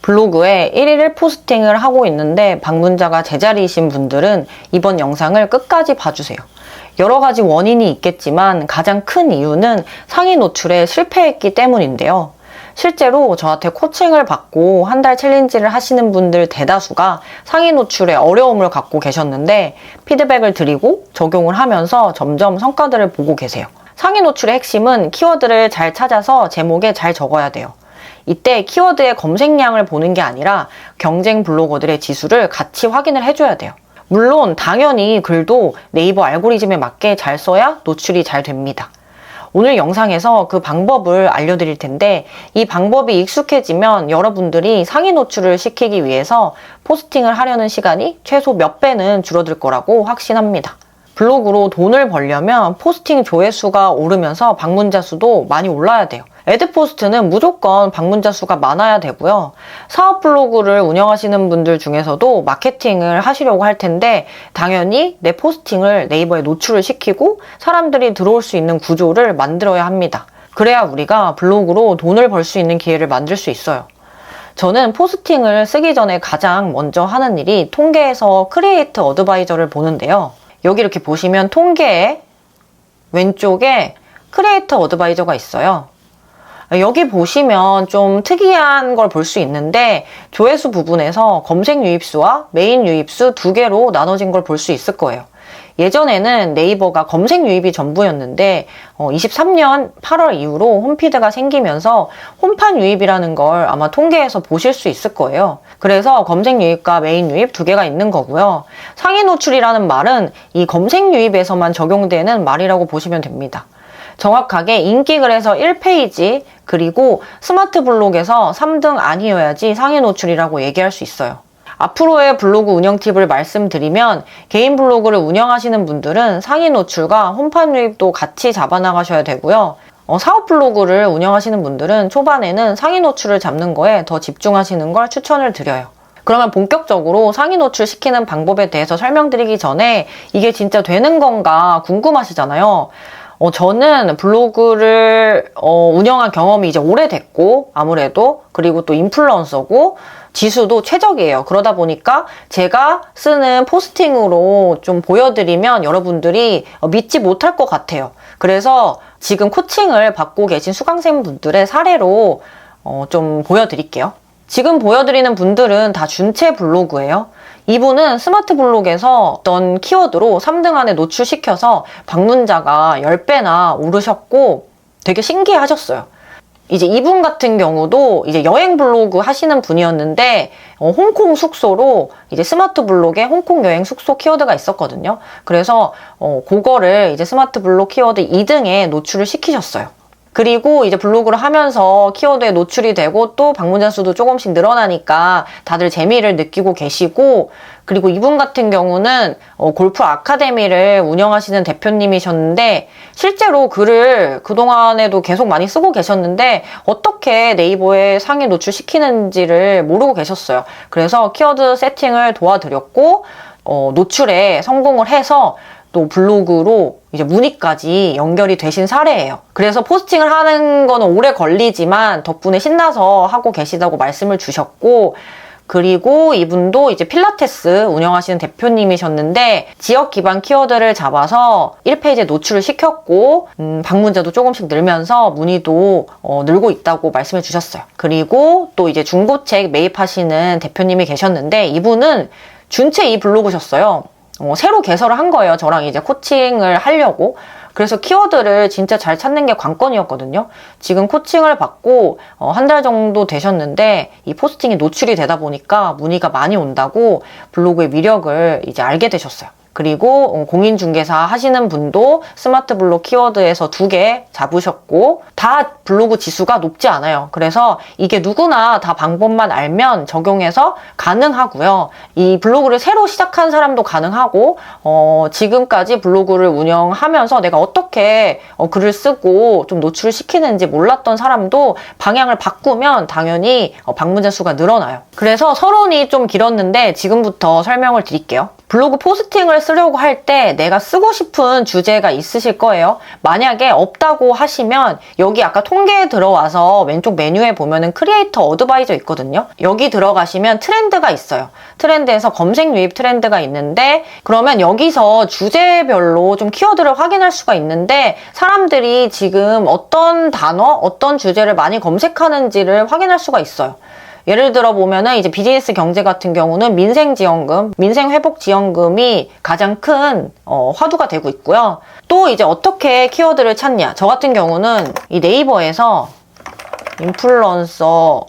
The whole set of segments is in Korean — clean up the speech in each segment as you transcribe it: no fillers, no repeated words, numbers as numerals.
블로그에 1일 1포스팅을 하고 있는데 방문자가 제자리이신 분들은 이번 영상을 끝까지 봐주세요. 여러 가지 원인이 있겠지만 가장 큰 이유는 상위 노출에 실패했기 때문인데요. 실제로 저한테 코칭을 받고 한 달 챌린지를 하시는 분들 대다수가 상위 노출에 어려움을 갖고 계셨는데 피드백을 드리고 적용을 하면서 점점 성과들을 보고 계세요. 상위 노출의 핵심은 키워드를 잘 찾아서 제목에 잘 적어야 돼요. 이때 키워드의 검색량을 보는 게 아니라 경쟁 블로거들의 지수를 같이 확인을 해줘야 돼요. 물론 당연히 글도 네이버 알고리즘에 맞게 잘 써야 노출이 잘 됩니다. 오늘 영상에서 그 방법을 알려드릴 텐데 이 방법이 익숙해지면 여러분들이 상위 노출을 시키기 위해서 포스팅을 하려는 시간이 최소 몇 배는 줄어들 거라고 확신합니다. 블로그로 돈을 벌려면 포스팅 조회수가 오르면서 방문자 수도 많이 올라야 돼요. 애드포스트는 무조건 방문자 수가 많아야 되고요. 사업 블로그를 운영하시는 분들 중에서도 마케팅을 하시려고 할 텐데 당연히 내 포스팅을 네이버에 노출을 시키고 사람들이 들어올 수 있는 구조를 만들어야 합니다. 그래야 우리가 블로그로 돈을 벌 수 있는 기회를 만들 수 있어요. 저는 포스팅을 쓰기 전에 가장 먼저 하는 일이 통계에서 크리에이트 어드바이저를 보는데요. 여기 이렇게 보시면 통계의 왼쪽에 크리에이터 어드바이저가 있어요. 여기 보시면 좀 특이한 걸 볼 수 있는데 조회수 부분에서 검색 유입수와 메인 유입수 두 개로 나눠진 걸 볼 수 있을 거예요. 예전에는 네이버가 검색 유입이 전부였는데 23년 8월 이후로 홈피드가 생기면서 홈판 유입이라는 걸 아마 통계에서 보실 수 있을 거예요. 그래서 검색 유입과 메인 유입 두 개가 있는 거고요. 상위 노출이라는 말은 이 검색 유입에서만 적용되는 말이라고 보시면 됩니다. 정확하게 인기글에서 1페이지 그리고 스마트 블록에서 3등 아니어야지 상위 노출이라고 얘기할 수 있어요. 앞으로의 블로그 운영 팁을 말씀드리면 개인 블로그를 운영하시는 분들은 상위 노출과 홈판 유입도 같이 잡아나가셔야 되고요. 사업 블로그를 운영하시는 분들은 초반에는 상위 노출을 잡는 거에 더 집중하시는 걸 추천을 드려요. 그러면 본격적으로 상위 노출 시키는 방법에 대해서 설명드리기 전에 이게 진짜 되는 건가 궁금하시잖아요. 저는 블로그를 운영한 경험이 이제 오래됐고 아무래도 그리고 또 인플루언서고 지수도 최적이에요. 그러다 보니까 제가 쓰는 포스팅으로 좀 보여드리면 여러분들이 믿지 못할 것 같아요. 그래서 지금 코칭을 받고 계신 수강생분들의 사례로 좀 보여드릴게요. 지금 보여드리는 분들은 다 준체 블로그예요. 이분은 스마트 블록에서 어떤 키워드로 3등 안에 노출시켜서 방문자가 10배나 오르셨고 되게 신기하셨어요. 이제 이분 같은 경우도 이제 여행 블로그 하시는 분이었는데 홍콩 숙소로 이제 스마트 블록에 홍콩 여행 숙소 키워드가 있었거든요. 그래서 그거를 이제 스마트 블록 키워드 2등에 노출을 시키셨어요. 그리고 이제 블로그를 하면서 키워드에 노출이 되고 또 방문자 수도 조금씩 늘어나니까 다들 재미를 느끼고 계시고 그리고 이분 같은 경우는 골프 아카데미를 운영하시는 대표님이셨는데 실제로 글을 그동안에도 계속 많이 쓰고 계셨는데 어떻게 네이버에 상위 노출시키는지를 모르고 계셨어요. 그래서 키워드 세팅을 도와드렸고 노출에 성공을 해서 또 블로그로 이제 문의까지 연결이 되신 사례예요. 그래서 포스팅을 하는 거는 오래 걸리지만 덕분에 신나서 하고 계시다고 말씀을 주셨고 그리고 이분도 이제 필라테스 운영하시는 대표님이셨는데 지역 기반 키워드를 잡아서 1페이지에 노출을 시켰고 방문자도 조금씩 늘면서 문의도 늘고 있다고 말씀해 주셨어요. 그리고 또 이제 중고책 매입하시는 대표님이 계셨는데 이분은 준체 이 블로그셨어요. 새로 개설을 한 거예요. 저랑 이제 코칭을 하려고. 그래서 키워드를 진짜 잘 찾는 게 관건이었거든요. 지금 코칭을 받고 한 달 정도 되셨는데 이 포스팅이 노출이 되다 보니까 문의가 많이 온다고 블로그의 위력을 이제 알게 되셨어요. 그리고 공인중개사 하시는 분도 스마트 블록 키워드에서 2개 잡으셨고 다 블로그 지수가 높지 않아요. 그래서 이게 누구나 다 방법만 알면 적용해서 가능하고요. 이 블로그를 새로 시작한 사람도 가능하고 지금까지 블로그를 운영하면서 내가 어떻게 글을 쓰고 좀 노출을 시키는지 몰랐던 사람도 방향을 바꾸면 당연히 방문자 수가 늘어나요. 그래서 서론이 좀 길었는데 지금부터 설명을 드릴게요. 블로그 포스팅을 쓰려고 할 때 내가 쓰고 싶은 주제가 있으실 거예요. 만약에 없다고 하시면 여기 아까 통계에 들어와서 왼쪽 메뉴에 보면은 크리에이터 어드바이저 있거든요. 여기 들어가시면 트렌드가 있어요. 트렌드에서 검색 유입 트렌드가 있는데 그러면 여기서 주제별로 좀 키워드를 확인할 수가 있는데 사람들이 지금 어떤 단어, 어떤 주제를 많이 검색하는지를 확인할 수가 있어요. 예를 들어 보면은 이제 비즈니스 경제 같은 경우는 민생지원금, 민생회복지원금이 가장 큰 화두가 되고 있고요. 또 이제 어떻게 키워드를 찾냐. 저 같은 경우는 이 네이버에서 인플루언서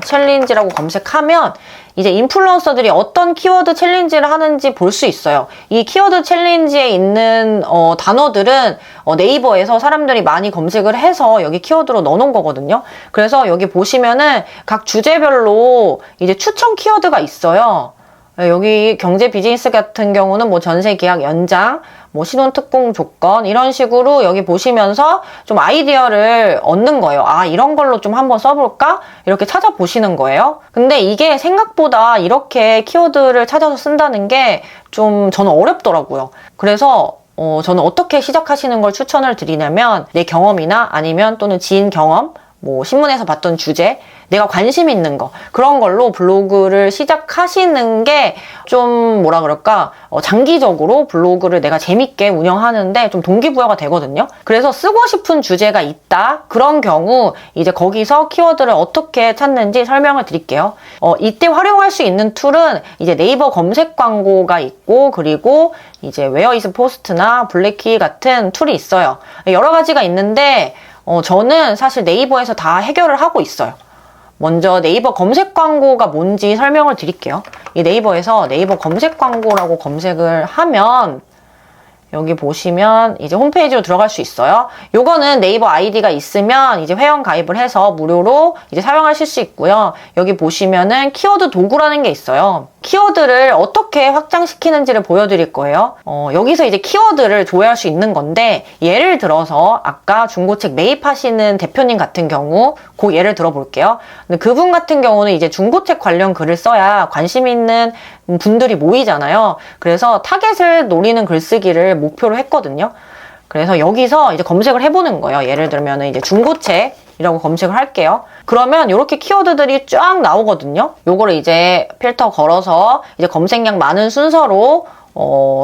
챌린지라고 검색하면 이제 인플루언서들이 어떤 키워드 챌린지를 하는지 볼 수 있어요. 이 키워드 챌린지에 있는 단어들은 네이버에서 사람들이 많이 검색을 해서 여기 키워드로 넣어놓은 거거든요. 그래서 여기 보시면은 각 주제별로 이제 추천 키워드가 있어요. 여기 경제 비즈니스 같은 경우는 뭐 전세 계약 연장, 뭐 신혼 특공 조건 이런 식으로 여기 보시면서 좀 아이디어를 얻는 거예요. 아, 이런 걸로 좀 한번 써볼까? 이렇게 찾아보시는 거예요. 근데 이게 생각보다 이렇게 키워드를 찾아서 쓴다는 게 좀 저는 어렵더라고요. 그래서 저는 어떻게 시작하시는 걸 추천을 드리냐면 내 경험이나 아니면 또는 지인 경험, 뭐 신문에서 봤던 주제, 내가 관심 있는 거 그런 걸로 블로그를 시작하시는 게 좀 뭐라 그럴까 장기적으로 블로그를 내가 재밌게 운영하는데 좀 동기부여가 되거든요. 그래서 쓰고 싶은 주제가 있다 그런 경우 이제 거기서 키워드를 어떻게 찾는지 설명을 드릴게요. 이때 활용할 수 있는 툴은 이제 네이버 검색 광고가 있고 그리고 이제 웨어이즈 포스트나 블랙키 같은 툴이 있어요. 여러 가지가 있는데 저는 사실 네이버에서 다 해결을 하고 있어요. 먼저 네이버 검색 광고가 뭔지 설명을 드릴게요. 이 네이버에서 네이버 검색 광고라고 검색을 하면 여기 보시면 이제 홈페이지로 들어갈 수 있어요. 요거는 네이버 아이디가 있으면 이제 회원 가입을 해서 무료로 이제 사용하실 수 있고요. 여기 보시면은 키워드 도구라는 게 있어요. 키워드를 어떻게 확장시키는지를 보여드릴 거예요. 여기서 이제 키워드를 조회할 수 있는 건데 예를 들어서 아까 중고책 매입하시는 대표님 같은 경우 그 예를 들어볼게요. 근데 그분 같은 경우는 이제 중고책 관련 글을 써야 관심 있는 분들이 모이잖아요. 그래서 타겟을 노리는 글쓰기를 목표로 했거든요. 그래서 여기서 이제 검색을 해보는 거예요. 예를 들면 이제 중고책이라고 검색을 할게요. 그러면 이렇게 키워드들이 쫙 나오거든요. 요거를 이제 필터 걸어서 이제 검색량 많은 순서로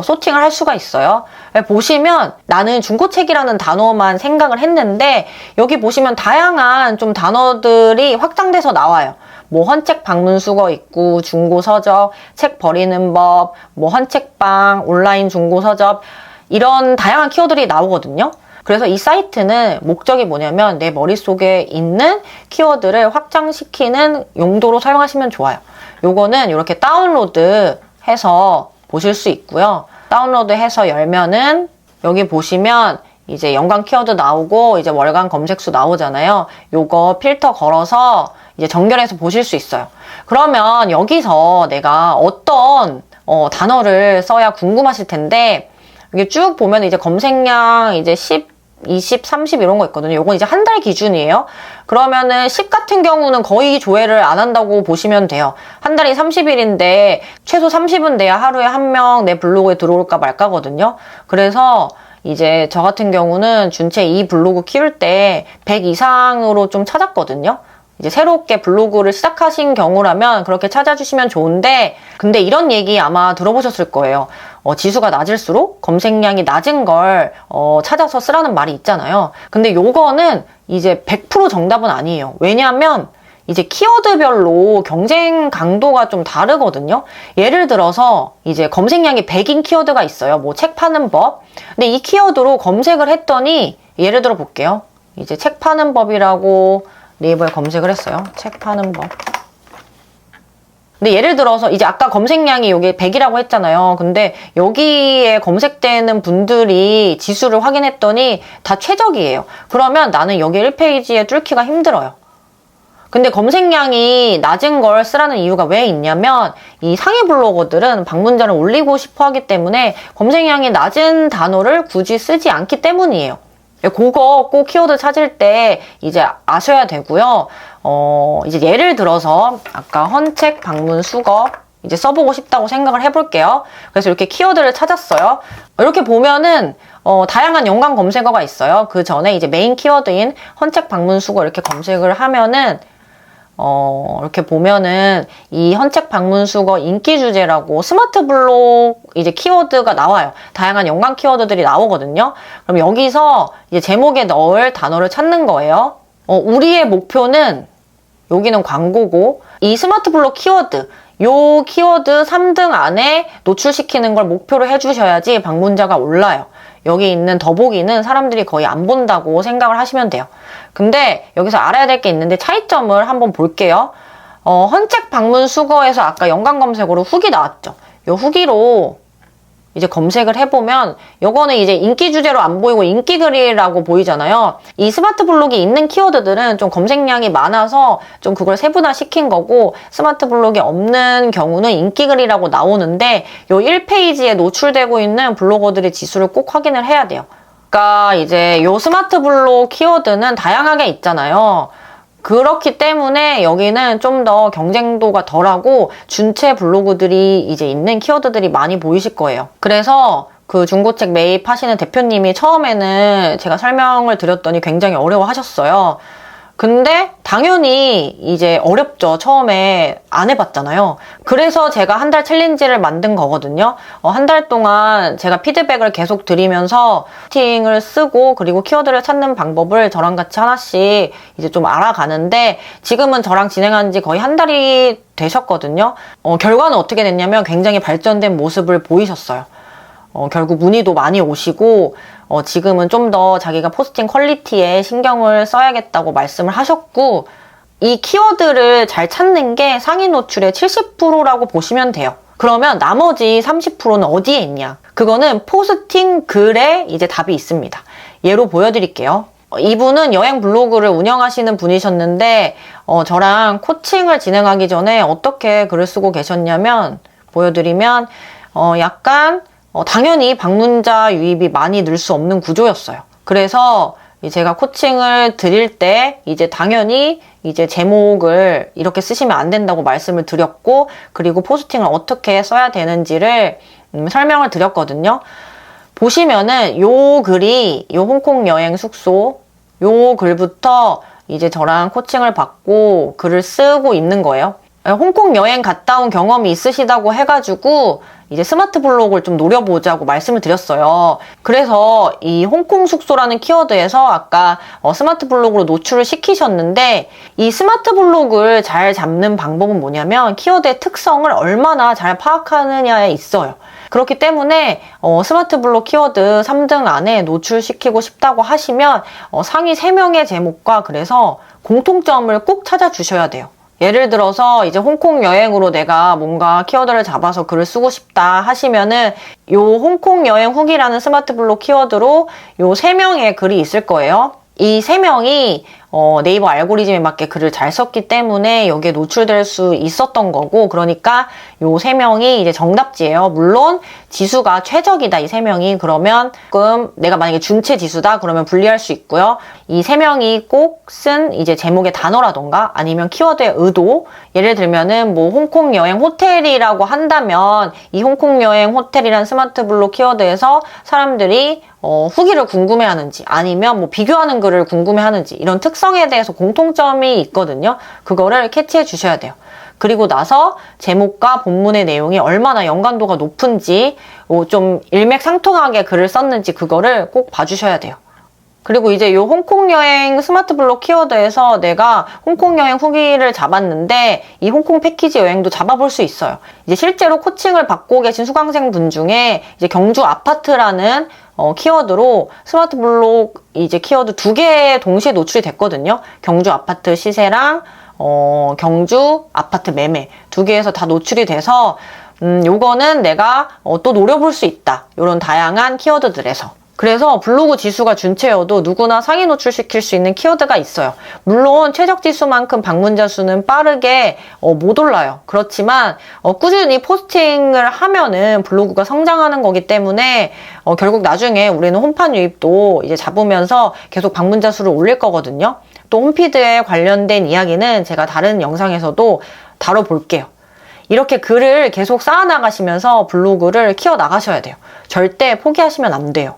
소팅을 할 수가 있어요. 보시면 나는 중고책이라는 단어만 생각을 했는데 여기 보시면 다양한 좀 단어들이 확장돼서 나와요. 뭐 헌책 방문 수거 있고 중고 서적, 책 버리는 법, 뭐 헌책방, 온라인 중고 서적 이런 다양한 키워드들이 나오거든요. 그래서 이 사이트는 목적이 뭐냐면 내 머릿속에 있는 키워드를 확장시키는 용도로 사용하시면 좋아요. 요거는 이렇게 다운로드 해서 보실 수 있고요. 다운로드 해서 열면은 여기 보시면 이제 연간 키워드 나오고 이제 월간 검색수 나오잖아요. 요거 필터 걸어서 이제 정렬해서 보실 수 있어요. 그러면 여기서 내가 어떤 단어를 써야 궁금하실 텐데 이게 쭉 보면 이제 검색량 이제 10, 20, 30 이런 거 있거든요. 요건 이제 한 달 기준이에요. 그러면은 10 같은 경우는 거의 조회를 안 한다고 보시면 돼요. 한 달이 30일인데 최소 30은 돼야 하루에 한 명 내 블로그에 들어올까 말까거든요. 그래서 이제 저 같은 경우는 준체 이 블로그 키울 때 100 이상으로 좀 찾았거든요. 이제 새롭게 블로그를 시작하신 경우라면 그렇게 찾아주시면 좋은데 근데 이런 얘기 아마 들어보셨을 거예요. 지수가 낮을수록 검색량이 낮은 걸 찾아서 쓰라는 말이 있잖아요. 근데 요거는 이제 100% 정답은 아니에요. 왜냐하면 이제 키워드별로 경쟁 강도가 좀 다르거든요. 예를 들어서 이제 검색량이 100인 키워드가 있어요. 뭐 책 파는 법. 근데 이 키워드로 검색을 했더니 예를 들어 볼게요. 이제 책 파는 법이라고 네이버에 검색을 했어요. 책 파는 법. 근데 예를 들어서 이제 아까 검색량이 여기 100이라고 했잖아요. 근데 여기에 검색되는 분들이 지수를 확인했더니 다 최적이에요. 그러면 나는 여기 1페이지에 뚫기가 힘들어요. 근데 검색량이 낮은 걸 쓰라는 이유가 왜 있냐면 이 상위 블로거들은 방문자를 올리고 싶어 하기 때문에 검색량이 낮은 단어를 굳이 쓰지 않기 때문이에요. 그거 꼭 키워드 찾을 때 이제 아셔야 되고요. 이제 예를 들어서 아까 헌책 방문 수거 이제 써보고 싶다고 생각을 해볼게요. 그래서 이렇게 키워드를 찾았어요. 이렇게 보면은 다양한 연관 검색어가 있어요. 그 전에 이제 메인 키워드인 헌책 방문 수거 이렇게 검색을 하면은 이렇게 보면은 이 헌책 방문 수거 인기 주제라고 스마트 블록 이제 키워드가 나와요. 다양한 연관 키워드들이 나오거든요. 그럼 여기서 이제 제목에 넣을 단어를 찾는 거예요. 우리의 목표는 여기는 광고고 이 스마트 블록 키워드 요 키워드 3등 안에 노출시키는 걸 목표로 해주셔야지 방문자가 올라요. 여기 있는 더보기는 사람들이 거의 안 본다고 생각을 하시면 돼요. 근데 여기서 알아야 될 게 있는데 차이점을 한번 볼게요. 헌책 방문 수거에서 아까 연관 검색어로 후기 나왔죠. 요 후기로 이제 검색을 해보면 요거는 이제 인기 주제로 안 보이고 인기 글이라고 보이잖아요. 이 스마트 블록이 있는 키워드들은 좀 검색량이 많아서 좀 그걸 세분화 시킨 거고 스마트 블록이 없는 경우는 인기 글이라고 나오는데 요 1페이지에 노출되고 있는 블로거들의 지수를 꼭 확인을 해야 돼요. 그러니까 이제 요 스마트 블록 키워드는 다양하게 있잖아요. 그렇기 때문에 여기는 좀 더 경쟁도가 덜하고 준체 블로그들이 이제 있는 키워드들이 많이 보이실 거예요. 그래서 그 중고책 매입하시는 대표님이 처음에는 제가 설명을 드렸더니 굉장히 어려워하셨어요. 근데 당연히 이제 어렵죠. 처음에 안 해봤잖아요. 그래서 제가 한 달 챌린지를 만든 거거든요. 한 달 동안 제가 피드백을 계속 드리면서 포스팅을 쓰고 그리고 키워드를 찾는 방법을 저랑 같이 하나씩 이제 좀 알아가는데 지금은 저랑 진행한 지 거의 한 달이 되셨거든요. 결과는 어떻게 됐냐면 굉장히 발전된 모습을 보이셨어요. 결국 문의도 많이 오시고 지금은 좀 더 자기가 포스팅 퀄리티에 신경을 써야겠다고 말씀을 하셨고 이 키워드를 잘 찾는 게 상위 노출의 70%라고 보시면 돼요. 그러면 나머지 30%는 어디에 있냐? 그거는 포스팅 글에 이제 답이 있습니다. 예로 보여드릴게요. 이분은 여행 블로그를 운영하시는 분이셨는데 저랑 코칭을 진행하기 전에 어떻게 글을 쓰고 계셨냐면 보여드리면 약간 당연히 방문자 유입이 많이 늘 수 없는 구조였어요. 그래서 제가 코칭을 드릴 때 이제 당연히 이제 제목을 이렇게 쓰시면 안 된다고 말씀을 드렸고 그리고 포스팅을 어떻게 써야 되는지를 설명을 드렸거든요. 보시면은 요 글이 요 홍콩 여행 숙소 요 글부터 이제 저랑 코칭을 받고 글을 쓰고 있는 거예요. 홍콩 여행 갔다 온 경험이 있으시다고 해가지고 이제 스마트 블록을 좀 노려보자고 말씀을 드렸어요. 그래서 이 홍콩 숙소라는 키워드에서 아까 스마트 블록으로 노출을 시키셨는데 이 스마트 블록을 잘 잡는 방법은 뭐냐면 키워드의 특성을 얼마나 잘 파악하느냐에 있어요. 그렇기 때문에 스마트 블록 키워드 3등 안에 노출시키고 싶다고 하시면 상위 3명의 제목과 그래서 공통점을 꼭 찾아주셔야 돼요. 예를 들어서 이제 홍콩 여행으로 내가 뭔가 키워드를 잡아서 글을 쓰고 싶다 하시면은 요 홍콩 여행 후기라는 스마트 블록 키워드로 요 3명의 글이 있을 거예요. 이 3명이 네이버 알고리즘에 맞게 글을 잘 썼기 때문에 여기에 노출될 수 있었던 거고 그러니까 요 3명이 이제 정답지예요. 물론 지수가 최적이다 이 3명이 그러면 조금 내가 만약에 준체 지수다 그러면 분리할 수 있고요. 이 3명이 꼭 쓴 이제 제목의 단어라던가 아니면 키워드의 의도 예를 들면은 뭐 홍콩 여행 호텔이라고 한다면 이 홍콩 여행 호텔이란 스마트 블록 키워드에서 사람들이 후기를 궁금해하는지 아니면 뭐 비교하는 글을 궁금해하는지 이런 특성에 대해서 공통점이 있거든요. 그거를 캐치해 주셔야 돼요. 그리고 나서 제목과 본문의 내용이 얼마나 연관도가 높은지 좀 일맥상통하게 글을 썼는지 그거를 꼭 봐주셔야 돼요. 그리고 이제 요 홍콩 여행 스마트 블록 키워드에서 내가 홍콩 여행 후기를 잡았는데 이 홍콩 패키지 여행도 잡아볼 수 있어요. 이제 실제로 코칭을 받고 계신 수강생 분 중에 이제 경주 아파트라는 키워드로 스마트 블록 이제 키워드 2개 동시에 노출이 됐거든요. 경주 아파트 시세랑 경주 아파트 매매 2개에서 다 노출이 돼서 요거는 내가 또 노려볼 수 있다. 요런 다양한 키워드들에서. 그래서 블로그 지수가 준체여도 누구나 상위 노출시킬 수 있는 키워드가 있어요. 물론 최적 지수만큼 방문자 수는 빠르게 못 올라요. 그렇지만 꾸준히 포스팅을 하면은 블로그가 성장하는 거기 때문에 결국 나중에 우리는 홈판 유입도 이제 잡으면서 계속 방문자 수를 올릴 거거든요. 또 홈피드에 관련된 이야기는 제가 다른 영상에서도 다뤄볼게요. 이렇게 글을 계속 쌓아나가시면서 블로그를 키워나가셔야 돼요. 절대 포기하시면 안 돼요.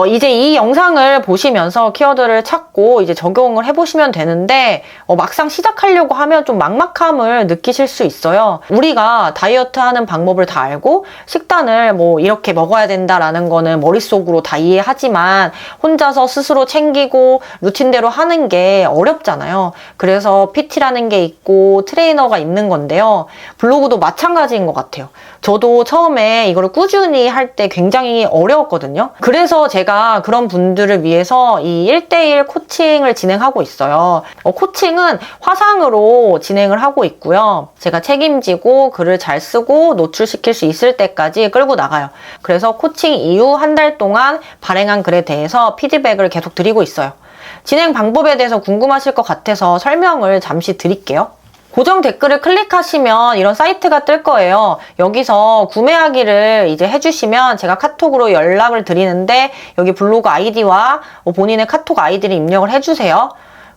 이제 이 영상을 보시면서 키워드를 찾고 이제 적용을 해보시면 되는데, 막상 시작하려고 하면 좀 막막함을 느끼실 수 있어요. 우리가 다이어트 하는 방법을 다 알고, 식단을 뭐 이렇게 먹어야 된다라는 거는 머릿속으로 다 이해하지만, 혼자서 스스로 챙기고 루틴대로 하는 게 어렵잖아요. 그래서 PT라는 게 있고, 트레이너가 있는 건데요. 블로그도 마찬가지인 것 같아요. 저도 처음에 이거를 꾸준히 할 때 굉장히 어려웠거든요. 그래서 제가 그런 분들을 위해서 이 1대1 코칭을 진행하고 있어요. 코칭은 화상으로 진행을 하고 있고요. 제가 책임지고 글을 잘 쓰고 노출시킬 수 있을 때까지 끌고 나가요. 그래서 코칭 이후 한 달 동안 발행한 글에 대해서 피드백을 계속 드리고 있어요. 진행 방법에 대해서 궁금하실 것 같아서 설명을 잠시 드릴게요. 고정 댓글을 클릭하시면 이런 사이트가 뜰 거예요. 여기서 구매하기를 이제 해주시면 제가 카톡으로 연락을 드리는데, 여기 블로그 아이디와 본인의 카톡 아이디를 입력을 해주세요.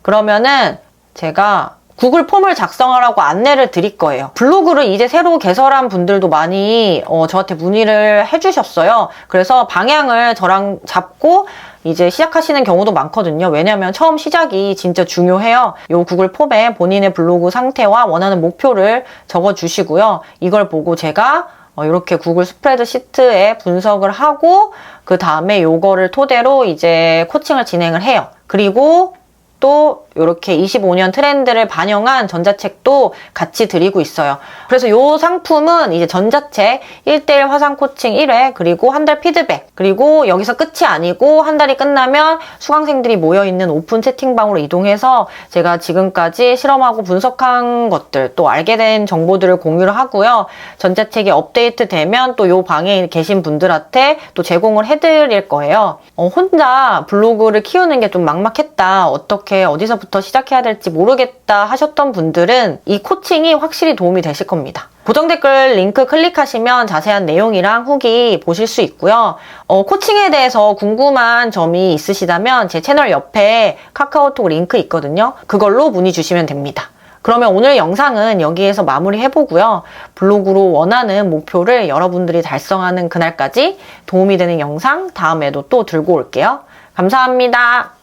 그러면은 제가 구글 폼을 작성하라고 안내를 드릴 거예요. 블로그를 이제 새로 개설한 분들도 많이 저한테 문의를 해주셨어요. 그래서 방향을 저랑 잡고 이제 시작하시는 경우도 많거든요. 왜냐면 처음 시작이 진짜 중요해요. 요 구글 폼에 본인의 블로그 상태와 원하는 목표를 적어주시고요. 이걸 보고 제가 이렇게 구글 스프레드시트에 분석을 하고, 그 다음에 요거를 토대로 이제 코칭을 진행을 해요. 그리고 또 이렇게 25년 트렌드를 반영한 전자책도 같이 드리고 있어요. 그래서 이 상품은 이제 전자책 1대1 화상 코칭 1회, 그리고 한 달 피드백, 그리고 여기서 끝이 아니고 한 달이 끝나면 수강생들이 모여있는 오픈 채팅방으로 이동해서 제가 지금까지 실험하고 분석한 것들, 또 알게 된 정보들을 공유를 하고요. 전자책이 업데이트 되면 또 이 방에 계신 분들한테 또 제공을 해드릴 거예요. 혼자 블로그를 키우는 게 좀 막막했다, 어디서부터 시작해야 될지 모르겠다 하셨던 분들은 이 코칭이 확실히 도움이 되실 겁니다. 고정 댓글 링크 클릭하시면 자세한 내용이랑 후기 보실 수 있고요. 코칭에 대해서 궁금한 점이 있으시다면 제 채널 옆에 카카오톡 링크 있거든요. 그걸로 문의 주시면 됩니다. 그러면 오늘 영상은 여기에서 마무리 해보고요. 블로그로 원하는 목표를 여러분들이 달성하는 그날까지 도움이 되는 영상 다음에도 또 들고 올게요. 감사합니다.